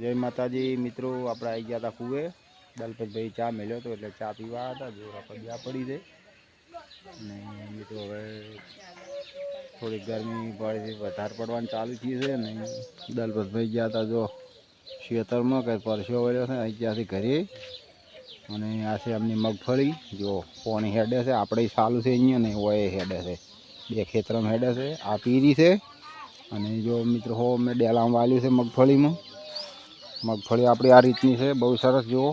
જય માતાજી મિત્રો, આપણે આવી ગયા હતા કુએ. દલપતભાઈ ચા મેલ્યો હતો એટલે ચા પીવા હતા. જોરા પગ્યા પડી છે અને મિત્રો હવે થોડી ગરમી પડે વધારે પડવાનું ચાલુ થયું છે ને દલપતભાઈ ગયા હતા જો ખેતરમાં કંઈ પરસ્યો વળ્યો છે અહીં ત્યાંથી ઘરે. અને આ છે એમની મગફળી જો પોણી હેડે છે. આપણે ચાલુ છે અહીંયા ને ઓય હેડે છે, બે ખેતરમાં હેડે છે. આ પીરી છે અને જો મિત્રો હો મેં ડેલામાં વાલ્યું છે મગફળીમાં. મગફળી આપણી આ રીતની છે, બહુ સરસ. જુઓ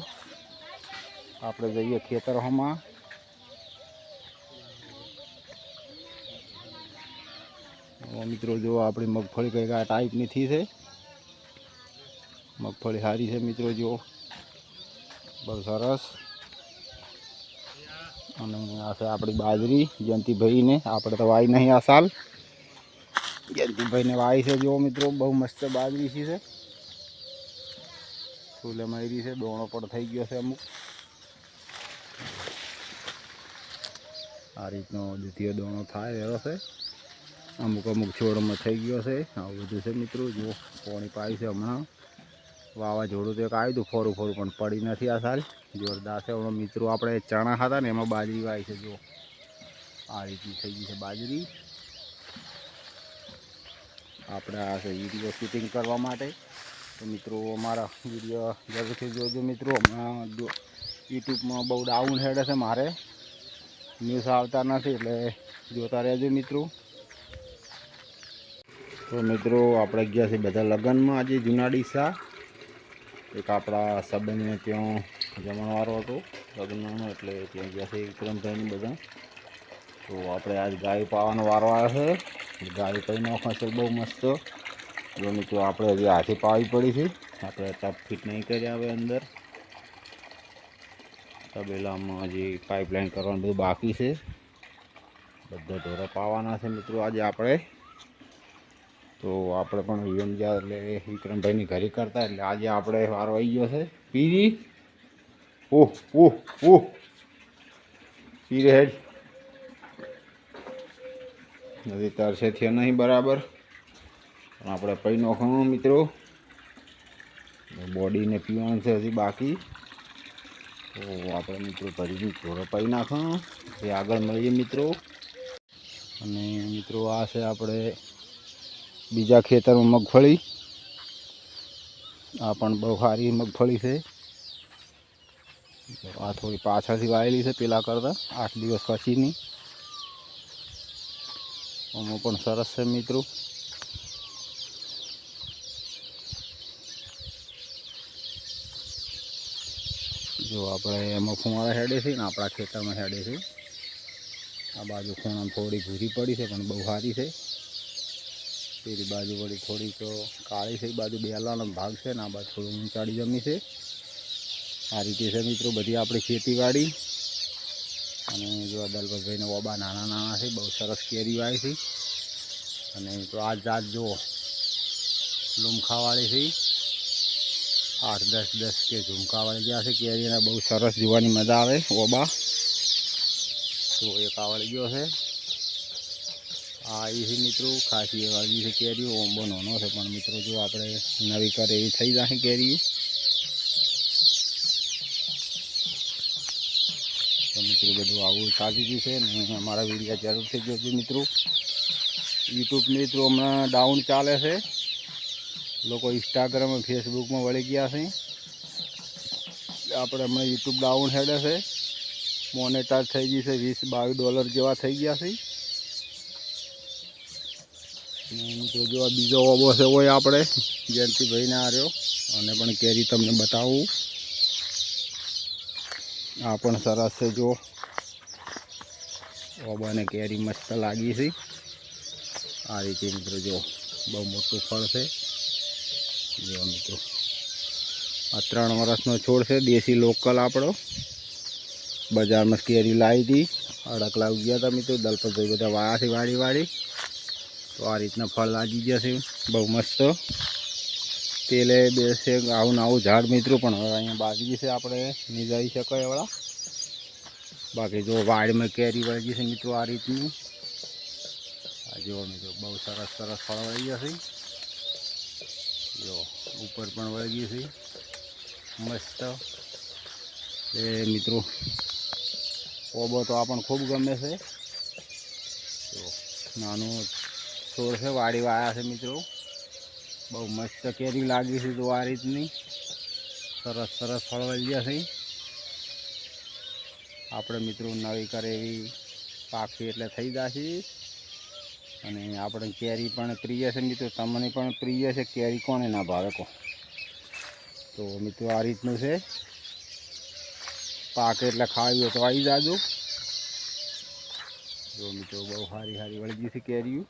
આપણે જઈએ ખેતરોમાં. મિત્રો જો આપણી મગફળી કંઈક આ ટાઈપની થઈ છે. મગફળી સારી છે મિત્રો, જુઓ બહુ સરસ. અને આ છે આપણી બાજરી જયંતિભાઈને. આપણે તો વાઈ નહીં આ સાલ, જયંતિભાઈને વાઈ છે. જુઓ મિત્રો બહુ મસ્ત બાજરી છે. ફૂલે મારી છે, દોણો પણ થઈ ગયો છે અમુક. આ રીતનો દ્વિતીય દોણો થાય એવો છે. અમુક અમુક છોડમાં થઈ ગયો છે. આવું બધું છે મિત્રો. જો પાણી પાઈ છે હમણાં. વાવાઝોડું તો એક આવ્યું હતું ફોરું ફોરું, પણ પડી નથી આ સાલ. જોરદાર છે. હમણાં મિત્રો આપણે ચણા હતા ને એમાં બાજરી વાવી છે. જો આ રીતની થઈ ગઈ છે બાજરી. આપણે આ છે વિડીયો શૂટિંગ કરવા માટે. તો મિત્રો અમારા વિડીયો જરૂરથી જોજો મિત્રો. હમણાં યુટ્યુબમાં બહુ ડાઉન હેડે છે મારે, ન્યૂઝ આવતા નથી, એટલે જોતા રહેજો મિત્રો. તો મિત્રો આપણે ગયા છે બધા લગ્નમાં આજે જૂના ડીસા. એક આપણા સંબંધને ત્યાં જમણવારો હતો લગ્નનો, એટલે ત્યાં ગયા છે વિક્રમભાઈને બધા. તો આપણે આજ ગાય પાવાનો વારો આવ્યો છે. ગાય પાઈ નાખવા છે બહુ મસ્ત. જો મિત્રો આપણે હજી હાથે પાવી પડી છે. આપણે ટપ ફિટ નહીં કર્યા હવે અંદર. તબેલામાં હજી પાઇપલાઇન કરવાનું બધું બાકી છે. બધા ઢોરા પાવાના છે મિત્રો આજે આપણે. તો આપણે પણ વિયમ ગયા એટલે વિક્રમભાઈની ઘરે કરતા, એટલે આજે આપણે વારો આવી ગયો છે. પીરી ઓહ ઓહ ઓહ પીરે હેડ નથી તરસે થયો નહીં બરાબર, પણ આપણે પી નાખવાનું મિત્રો. બોડીને પીવાનું છે હજી બાકી. તો આપણે મિત્રો ભરીને ઢોરો પી નાખવાનું એ આગળ મળીએ મિત્રો. અને મિત્રો આ છે આપણે બીજા ખેતરમાં મગફળી. આ પણ બહુ સારી મગફળી છે. આ થોડી પાછળથી વાવેલી છે પેલા કરતાં 8 દિવસ પછીની. આમાં પણ સરસ છે મિત્રો. જો આપણે એમાં ફુવારા હેડે છે ને આપણા ખેતરમાં હેડે છે. આ બાજુ ખૂણામાં થોડી ભૂરી પડી છે પણ બહુ સારી છે. પેલી બાજુ વળી થોડીક કાળી છે. એ બાજુ બેલાનો ભાગ છે ને આ બાજુ થોડું ઊંચાડી જમી છે. આ રીતે છે મિત્રો બધી આપણી ખેતીવાડી. અને જો દલપતભાઈને ઓબા નાના નાના છે, બહુ સરસ કેરી વાવી છે. અને તો આ જાત જો લુમખાવાળી છે, 8-10 કે ઝુમકાવાળી ગયા છે કેરીને. બહુ સરસ જોવાની મજા આવે ઓબા. તો એક આવડી ગયો છે. આ એ છે મિત્રો ખાસી વાળી છે કેરીઓ. ઓંબો નાનો છે પણ મિત્રો જો આપણે નવી કરે એવી થઈ જાય કેરીઓ. તો મિત્રો બધું આવું ચાલી ગયું છે ને અમારા વિડીયો જરૂરથી જોજો મિત્રો. યુટ્યુબ મિત્રો હમણાં ડાઉન ચાલે છે. લોકો ઇન્સ્ટાગ્રામ અને ફેસબુકમાં વળી ગયા છે. આપણે હમણાં યુટ્યુબ ડાઉન હેડે છે. મોનેટાઈઝ થઈ ગઈ છે, $20-22 જેવા થઈ ગયા છે. મિત્રો જો આ બીજો ઓબો છે હોય આપણે જયંતિભાઈને આ રહ્યો. અને પણ કેરી તમને બતાવું. આ પણ સરસ છે. જો ઓબાને કેરી મસ્ત લાગી છે. આ રીતે મિત્રો જો બહુ મોટું ફળ છે. જો મિત્રો આ 3 વર્ષનો છોડ છે, દેશી લોકલ આપણો. બજારમાં કેરી લાવી હતી, અડકલા ઉગ્યા હતા મિત્રો. દલપતભાઈ બધા વાયા છે વાળી. તો આ રીતના ફળ લાગી ગયા છે બહુ મસ્ત. તેલે બેસે આવું આવું ઝાડ મિત્રો. પણ હવે અહીંયા બાજરી છે આપણે નહીં જઈ શકાય એવડા. બાકી જો વાડમાં કેરી વળી છે મિત્રો આ રીતની. આ જો મિત્રો બહુ સરસ ફળ વળી ગયા છે. જો ઉપર પણ વળગી છે મસ્ત એ મિત્રો ઓબો તો આપણને ખૂબ ગમે છે. તો નાનું છોડ છે વાડી વાયા છે મિત્રો, બહુ મસ્ત કેરી લાગી છે. તો આ રીતની સરસ સરસ ફળ વળ્યા છે. આપણે મિત્રો નવી કરે એવી પાકવી એટલે થઈ જશે. અને આપણે કેરી પણ પ્રિય છે મિત્રો, તમને પણ પ્રિય છે કેરી, કોને ના ભાવે કહો. તો મિત્રો આ રીતનું છે, પાકે એટલે ખાવી હોય તો આવી જાજો. જો મિત્રો બહુ સારી સારી વળગી છે કેરીઓ.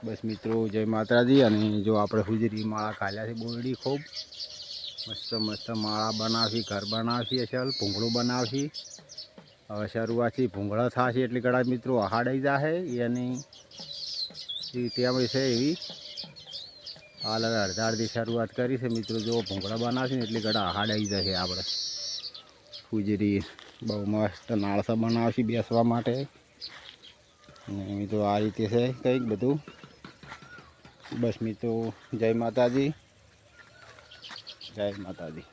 બસ મિત્રો જય માતાજી. અને જો આપણે હુજરી માળા કાઢ્યા છે બોરડી ખૂબ મસ્ત મસ્ત માળા બનાવશી, ઘર બનાવશી, અસલ ભૂંગળું બનાવશી. હવે શરૂઆતથી ભૂંગળા થશે એટલે કદાચ મિત્રો હાડાઈ જશે એની ત્યાં છે એવી. હાલ હવે અડધાથી શરૂઆત કરી છે મિત્રો, જો ભૂંગળા બનાવશે ને એટલે કદાચ હાડાઈ જશે. આપણે હુજરી બહુ મસ્ત નાળસા બનાવશી બેસવા માટે. અને મિત્રો આ રીતે છે કંઈક બધું. બસ મિત્રો જય માતાજી, જય માતાજી.